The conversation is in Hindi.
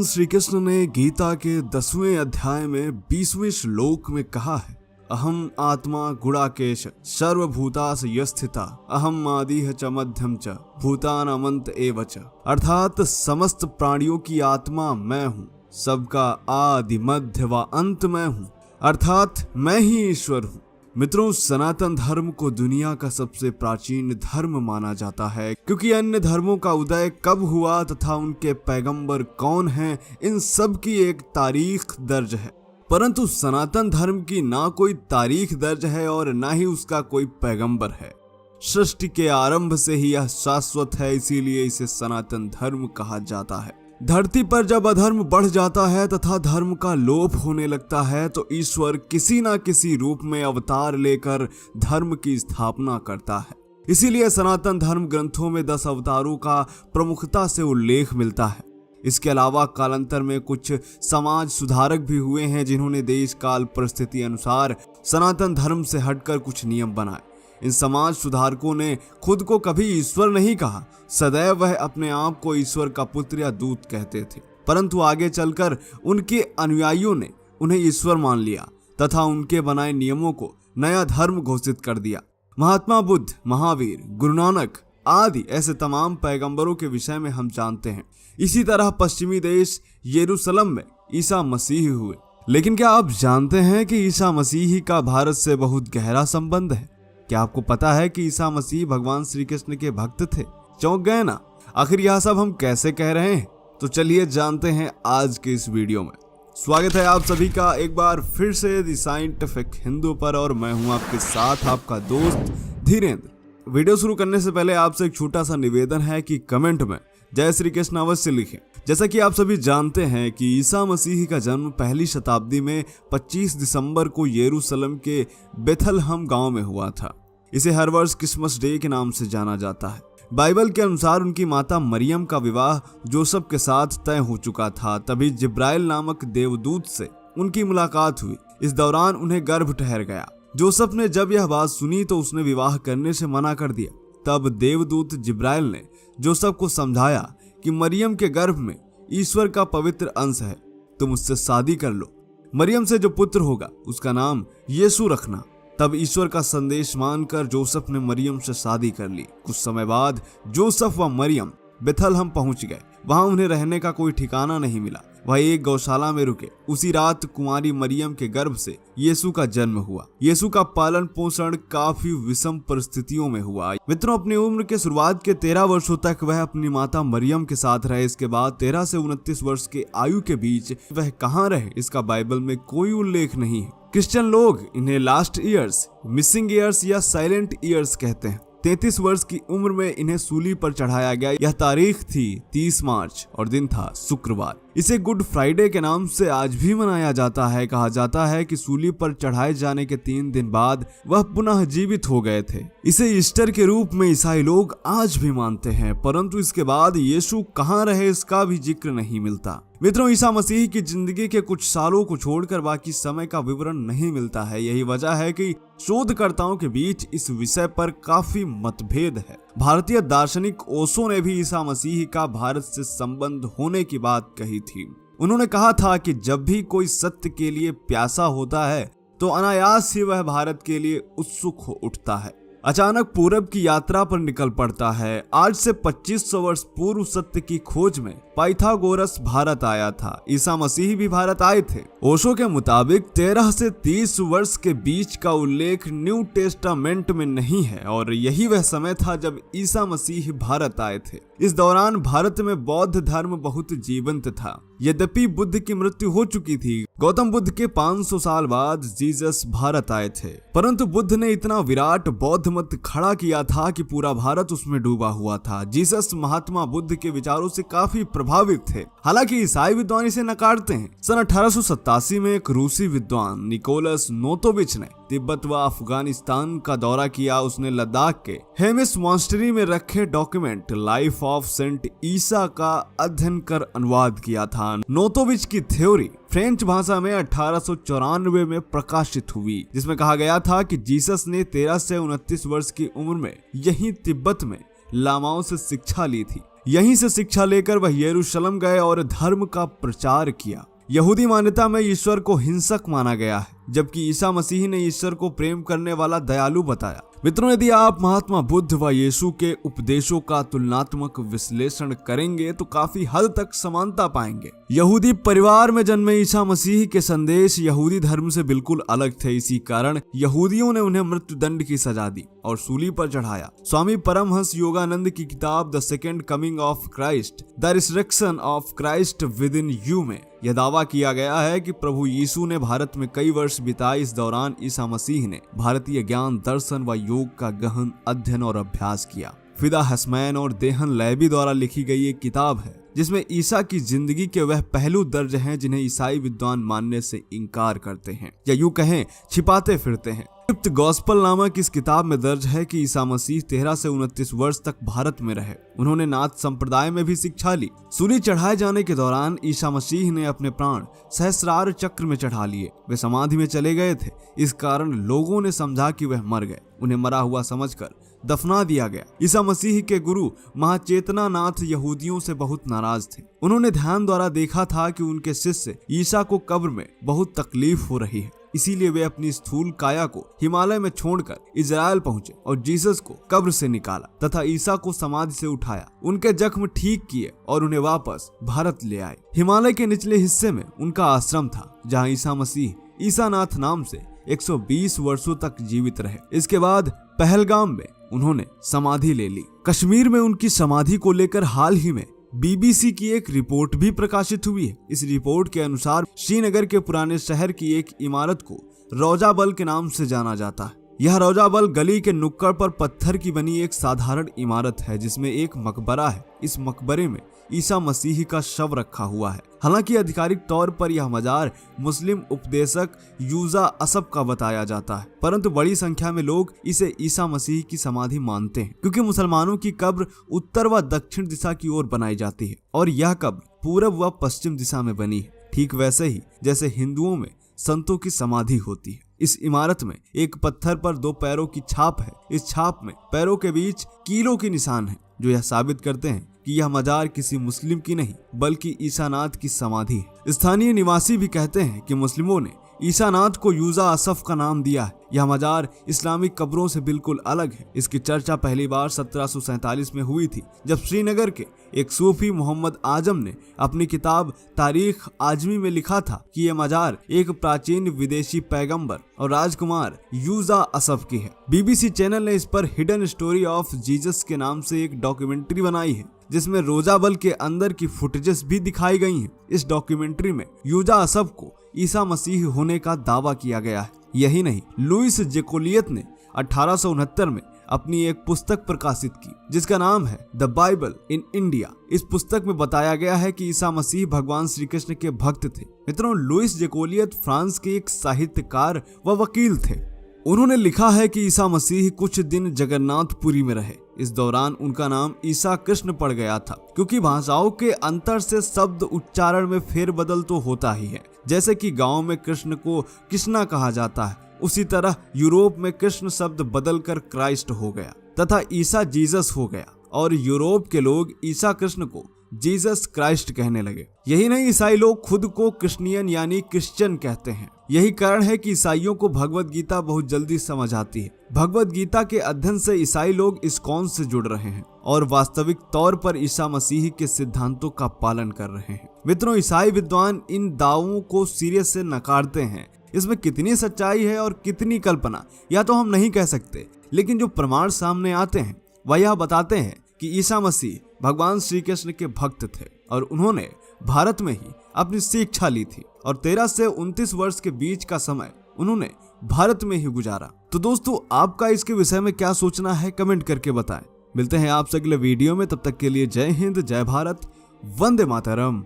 श्री कृष्ण ने गीता के 10वें अध्याय में 20वें श्लोक में कहा है, अहम आत्मा गुणाकेश सर्वभूतास यस्थिता अहम आदिह च मध्यम च भूतानामंत एव च। अर्थात समस्त प्राणियों की आत्मा मैं हूँ, सबका आदि मध्य व अंत मैं हूँ, अर्थात मैं ही ईश्वर हूँ। मित्रों, सनातन धर्म को दुनिया का सबसे प्राचीन धर्म माना जाता है, क्योंकि अन्य धर्मों का उदय कब हुआ तथा उनके पैगंबर कौन हैं, इन सब की एक तारीख दर्ज है। परंतु सनातन धर्म की ना कोई तारीख दर्ज है और ना ही उसका कोई पैगंबर है। सृष्टि के आरंभ से ही यह शाश्वत है, इसीलिए इसे सनातन धर्म कहा जाता है। धरती पर जब अधर्म बढ़ जाता है तथा धर्म का लोप होने लगता है तो ईश्वर किसी न किसी रूप में अवतार लेकर धर्म की स्थापना करता है। इसीलिए सनातन धर्म ग्रंथों में 10 अवतारों का प्रमुखता से उल्लेख मिलता है। इसके अलावा कालांतर में कुछ समाज सुधारक भी हुए हैं, जिन्होंने देश काल परिस्थिति अनुसार सनातन धर्म से हटकर कुछ नियम बनाए। इन समाज सुधारकों ने खुद को कभी ईश्वर नहीं कहा, सदैव वह अपने आप को ईश्वर का पुत्र या दूत कहते थे। परंतु आगे चलकर उनके अनुयायियों ने उन्हें ईश्वर मान लिया तथा उनके बनाए नियमों को नया धर्म घोषित कर दिया। महात्मा बुद्ध, महावीर, गुरु नानक आदि ऐसे तमाम पैगंबरों के विषय में हम जानते हैं। इसी तरह पश्चिमी देश यरूशलेम में ईसा मसीह हुए। लेकिन क्या आप जानते हैं कि ईसा मसीह का भारत से बहुत गहरा संबंध है? क्या आपको पता है कि ईसा मसीह भगवान श्री कृष्ण के भक्त थे? चौंक गए ना? आखिर यह सब हम कैसे कह रहे हैं? तो चलिए जानते हैं आज के इस वीडियो में। स्वागत है आप सभी का एक बार फिर से द साइंटिफिक हिंदू पर, और मैं हूं आपके साथ आपका दोस्त धीरेन्द्र। वीडियो शुरू करने से पहले आपसे एक छोटा सा निवेदन है कि कमेंट में जय श्री कृष्ण अवश्य लिखें। जैसा कि आप सभी जानते हैं कि ईसा मसीह का जन्म पहली शताब्दी में 25 दिसंबर को यरूशलेम के बेथलहम गांव में हुआ था। इसे हर वर्ष क्रिसमस डे के नाम से जाना जाता है। बाइबल के अनुसार उनकी माता मरियम का विवाह जोसेफ के साथ तय हो चुका था। तभी जिब्राइल नामक देवदूत से उनकी मुलाकात हुई। इस दौरान उन्हें गर्भ ठहर गया। जोसेफ ने जब यह बात सुनी तो उसने विवाह करने से मना कर दिया। तब देवदूत जिब्राइल ने जोसेफ को समझाया कि मरियम के गर्भ में ईश्वर का पवित्र अंश है, तुम उससे शादी कर लो। मरियम से जो पुत्र होगा उसका नाम यीशु रखना। तब ईश्वर का संदेश मानकर जोसेफ ने मरियम से शादी कर ली। कुछ समय बाद जोसेफ व मरियम बेथलहम पहुंच गए। वहां उन्हें रहने का कोई ठिकाना नहीं मिला। वह एक गौशाला में रुके। उसी रात कुंवारी मरियम के गर्भ से यीशु का जन्म हुआ। यीशु का पालन पोषण काफी विषम परिस्थितियों में हुआ। मित्रों, अपनी उम्र के शुरुआत के 13 वर्षों तक वह अपनी माता मरियम के साथ रहे। इसके बाद 13 से 29 वर्ष के आयु के बीच वह कहाँ रहे, इसका बाइबल में कोई उल्लेख नहीं है। क्रिश्चियन लोग इन्हें लास्ट ईयर्स, मिसिंग ईयर्स या साइलेंट ईयर्स कहते हैं। 33 वर्ष की उम्र में इन्हें सूली पर चढ़ाया गया। यह तारीख थी 30 मार्च और दिन था शुक्रवार। इसे गुड फ्राइडे के नाम से आज भी मनाया जाता है। कहा जाता है कि सूली पर चढ़ाए जाने के 3 दिन बाद वह पुनः जीवित हो गए थे। इसे ईस्टर के रूप में ईसाई लोग आज भी मानते हैं। परंतु इसके बाद यीशु कहाँ रहे, इसका भी जिक्र नहीं मिलता। मित्रों, ईसा मसीह की जिंदगी के कुछ सालों को छोड़कर बाकी समय का विवरण नहीं मिलता है। यही वजह है कि शोधकर्ताओं के बीच इस विषय पर काफी मतभेद है। भारतीय दार्शनिक ओशो ने भी ईसा मसीह का भारत से संबंध होने की बात कही थी। उन्होंने कहा था कि जब भी कोई सत्य के लिए प्यासा होता है तो अनायास ही वह भारत के लिए उत्सुक हो उठता है। अचानक पूरब की यात्रा पर निकल पड़ता है। आज से 2500 वर्ष पूर्व सत्य की खोज में पाइथागोरस भारत आया था। ईसा मसीह भी भारत आए थे। ओशो के मुताबिक 13 से 30 वर्ष के बीच का उल्लेख न्यू टेस्टामेंट में नहीं है, और यही वह समय था जब ईसा मसीह भारत आए थे। इस दौरान भारत में बौद्ध धर्म बहुत जीवंत था। यद्यपि बुद्ध की मृत्यु हो चुकी थी। गौतम बुद्ध के 500 साल बाद जीसस भारत आए थे। परंतु बुद्ध ने इतना विराट बौद्ध मत खड़ा किया था कि पूरा भारत उसमें डूबा हुआ था। जीसस महात्मा बुद्ध के विचारों से काफी प्रभावित थे। हालांकि ईसाई विद्वान इसे नकारते हैं। सन 1887 में एक रूसी विद्वान निकोलस नोतोविच ने तिब्बत व अफगानिस्तान का दौरा किया। उसने लद्दाख के हेमिस मॉन्स्टरी में रखे डॉक्यूमेंट लाइफ ऑफ सेंट ईसा का अध्ययन कर अनुवाद किया था। नोतोविच की थ्योरी फ्रेंच भाषा में 1894 में प्रकाशित हुई, जिसमें कहा गया था कि जीसस ने 13 से 29 वर्ष की उम्र में यहीं तिब्बत में लामाओं से शिक्षा ली थी। यहीं से शिक्षा लेकर वह यरूशलेम गए और धर्म का प्रचार किया। यहूदी मान्यता में ईश्वर को हिंसक माना गया है, जबकि ईसा मसीह ने ईश्वर को प्रेम करने वाला दयालु बताया। मित्रों, यदि आप महात्मा बुद्ध व यीशु के उपदेशों का तुलनात्मक विश्लेषण करेंगे तो काफी हद तक समानता पाएंगे। यहूदी परिवार में जन्मे ईसा मसीह के संदेश यहूदी धर्म से बिल्कुल अलग थे। इसी कारण यहूदियों ने उन्हें मृत्युदंड की सजा दी और सूली पर चढ़ाया। स्वामी परमहंस योगानंद की किताब the second coming of Christ, the resurrection of Christ with in you में यह दावा किया गया है कि प्रभु यीशु ने भारत में कई वर्ष बिताए। इस दौरान ईसा मसीह ने भारतीय ज्ञान, दर्शन व योग का गहन अध्ययन और अभ्यास किया। फिदा हसमैन और देहन लैबी द्वारा लिखी गई एक किताब है जिसमें ईसा की जिंदगी के वह पहलू दर्ज हैं जिन्हें ईसाई विद्वान मानने से इनकार करते हैं, या यूं कहें छिपाते फिरते हैं। क्रिप्ट गॉस्पल नामक इस किताब में दर्ज है कि ईसा मसीह 13 से 29 वर्ष तक भारत में रहे। उन्होंने नाथ संप्रदाय में भी शिक्षा ली। सूली चढ़ाए जाने के दौरान ईसा मसीह ने अपने प्राण सहस्रार चक्र में चढ़ा लिए। वे समाधि में चले गए थे। इस कारण लोगों ने समझा कि वह मर गए। उन्हें मरा हुआ समझकर दफना दिया गया। ईसा मसीह के गुरु महाचेतना नाथ यहूदियों से बहुत नाराज थे। उन्होंने ध्यान द्वारा देखा था कि उनके शिष्य ईसा को कब्र में बहुत तकलीफ हो रही है, इसीलिए वे अपनी स्थूल काया को हिमालय में छोड़कर इजराइल पहुंचे और जीसस को कब्र से निकाला तथा ईसा को समाधि से उठाया, उनके जख्म ठीक किए और उन्हें वापस भारत ले आए। हिमालय के निचले हिस्से में उनका आश्रम था जहां ईसा मसीह ईसा नाथ नाम से 120 वर्षों तक जीवित रहे। इसके बाद पहलगाम में उन्होंने समाधि ले ली। कश्मीर में उनकी समाधि को लेकर हाल ही में BBC की एक रिपोर्ट भी प्रकाशित हुई है। इस रिपोर्ट के अनुसार श्रीनगर के पुराने शहर की एक इमारत को रौजाबल के नाम से जाना जाता है। यह रौजाबल गली के नुक्कड़ पर पत्थर की बनी एक साधारण इमारत है जिसमें एक मकबरा है। इस मकबरे में ईसा मसीह का शव रखा हुआ है। हालांकि आधिकारिक तौर पर यह मजार मुस्लिम उपदेशक यूजा असब का बताया जाता है, परंतु बड़ी संख्या में लोग इसे ईसा मसीह की समाधि मानते हैं, क्योंकि मुसलमानों की कब्र उत्तर व दक्षिण दिशा की ओर बनाई जाती है और यह कब्र पूरब व पश्चिम दिशा में बनी है, ठीक वैसे ही जैसे हिंदुओं में संतों की समाधि होती है। इस इमारत में एक पत्थर पर 2 पैरों की छाप है। इस छाप में पैरों के बीच कीलों के निशान है, जो यह साबित करते हैं कि यह मजार किसी मुस्लिम की नहीं बल्कि ईसा नाथ की समाधि है। स्थानीय निवासी भी कहते हैं कि मुस्लिमों ने ईसा नाथ को यूजा असफ का नाम दिया है। यह मजार इस्लामिक कब्रों से बिल्कुल अलग है। इसकी चर्चा पहली बार 1747 में हुई थी, जब श्रीनगर के एक सूफी मोहम्मद आजम ने अपनी किताब तारीख आजमी में लिखा था कि यह मजार एक प्राचीन विदेशी पैगंबर और राजकुमार यूजा असफ की है। BBC चैनल ने इस पर हिडन स्टोरी ऑफ जीसस के नाम से एक डॉक्यूमेंट्री बनाई है, जिसमें रोजाबल के अंदर की फुटेजेस भी दिखाई गई हैं। इस डॉक्यूमेंट्री में यूजा असफ को ईसा मसीह होने का दावा किया गया है। यही नहीं, लुइस जेकोलियत ने 1869 में अपनी एक पुस्तक प्रकाशित की जिसका नाम है द बाइबल इन इंडिया। इस पुस्तक में बताया गया है कि ईसा मसीह भगवान श्री कृष्ण के भक्त थे। मित्रों, लुइस जेकोलियत फ्रांस के एक साहित्यकार व वकील थे। उन्होंने लिखा है कि ईसा मसीह कुछ दिन जगन्नाथपुरी में रहे। इस दौरान उनका नाम ईसा कृष्ण पड़ गया था, क्योंकि भाषाओं के अंतर से शब्द उच्चारण में फेरबदल तो होता ही है। जैसे कि गांव में कृष्ण को कृष्णा कहा जाता है, उसी तरह यूरोप में कृष्ण शब्द बदलकर क्राइस्ट हो गया तथा ईसा जीसस हो गया और यूरोप के लोग ईसा कृष्ण को जीसस क्राइस्ट कहने लगे। यही नहीं, ईसाई लोग खुद को क्रिश्चियन यानी क्रिश्चियन कहते हैं। यही कारण है कि ईसाइयों को भगवत गीता बहुत जल्दी समझ आती है। भगवत गीता के अध्ययन से ईसाई लोग इस्कॉन से जुड़ रहे हैं और वास्तविक तौर पर ईसा मसीह के सिद्धांतों का पालन कर रहे हैं। मित्रों, ईसाई विद्वान इन दावों को सीरियस से नकारते हैं। इसमें कितनी सच्चाई है और कितनी कल्पना, या तो हम नहीं कह सकते, लेकिन जो प्रमाण सामने आते हैं वह यह बताते हैं कि ईसा मसीह भगवान श्री कृष्ण के भक्त थे और उन्होंने भारत में ही अपनी शिक्षा ली थी और 13 से 29 वर्ष के बीच का समय उन्होंने भारत में ही गुजारा। तो दोस्तों, आपका इसके विषय में क्या सोचना है, कमेंट करके बताएं। मिलते हैं आपसे अगले वीडियो में, तब तक के लिए जय हिंद, जय भारत, वंदे मातरम।